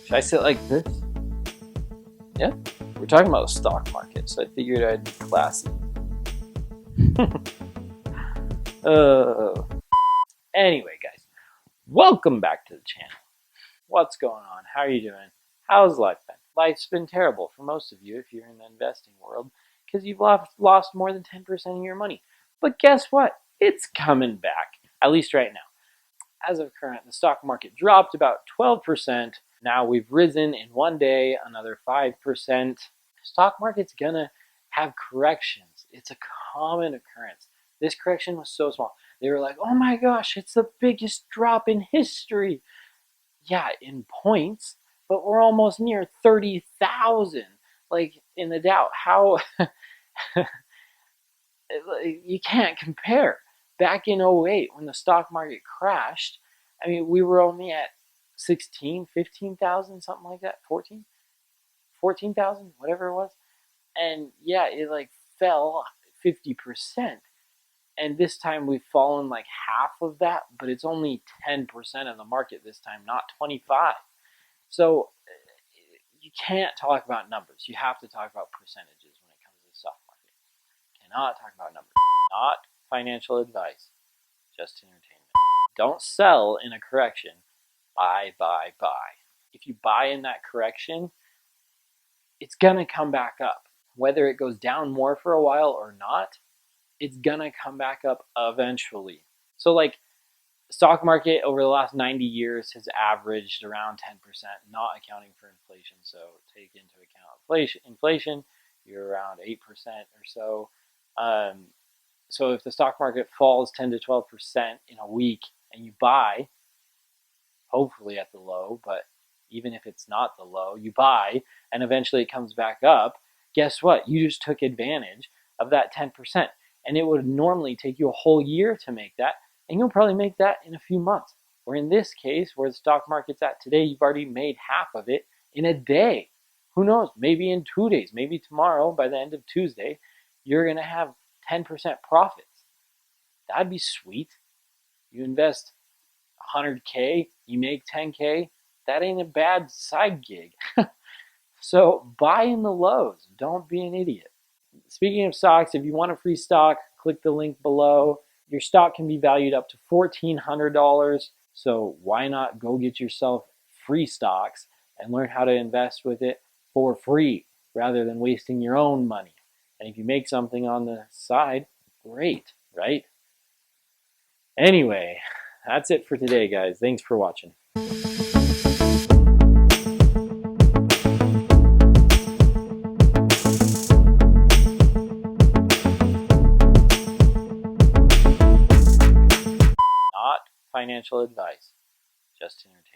Should I sit like this? Yeah. We're talking about the stock market, so I figured I'd be classy. Anyway, guys, welcome back to the channel. What's going on? How are you doing? How's life been? Life's been terrible for most of you if you're in the investing world because you've lost more than 10% of your money. But guess what? It's coming back, at least right now. As of current, the stock market dropped about 12%. Now we've risen in one day another 5%. Stock market's gonna have corrections. It's a common occurrence. This correction was so small. They were like, oh my gosh, it's the biggest drop in history. Yeah, in points, but we're almost near 30,000. Like in the Dow. How you can't compare. Back in 08 when the stock market crashed, I mean, we were only at 16, 15,000, something like that, 14,000, whatever it was. And yeah, it like fell 50%. And this time we've fallen like half of that, but it's only 10% of the market this time, not 25. So you can't talk about numbers. You have to talk about percentages when it comes to the stock market. Cannot talk about numbers. Not financial advice, just entertainment. Don't sell in a correction. Buy, buy, buy. If you buy in that correction, it's gonna come back up. Whether it goes down more for a while or not, it's gonna come back up eventually. So like stock market over the last 90 years has averaged around 10%, not accounting for inflation. So take into account inflation, you're around 8% or so. So if the stock market falls 10 to 12% in a week and you buy, hopefully at the low, but even if it's not the low, you buy and eventually it comes back up, guess what? You just took advantage of that 10%. And it would normally take you a whole year to make that, and you'll probably make that in a few months. Or in this case, where the stock market's at today, you've already made half of it in a day. Who knows? Maybe in 2 days, maybe tomorrow, by the end of Tuesday, you're going to have 10% profits. That'd be sweet. You invest 100K, you make 10K. That ain't a bad side gig. So buy in the lows. Don't be an idiot. Speaking of stocks, if you want a free stock, click the link below. Your stock can be valued up to $1,400. So why not go get yourself free stocks and learn how to invest with it for free rather than wasting your own money. And if you make something on the side, great, right? Anyway, that's it for today, guys. Thanks for watching. Not financial advice, just entertainment.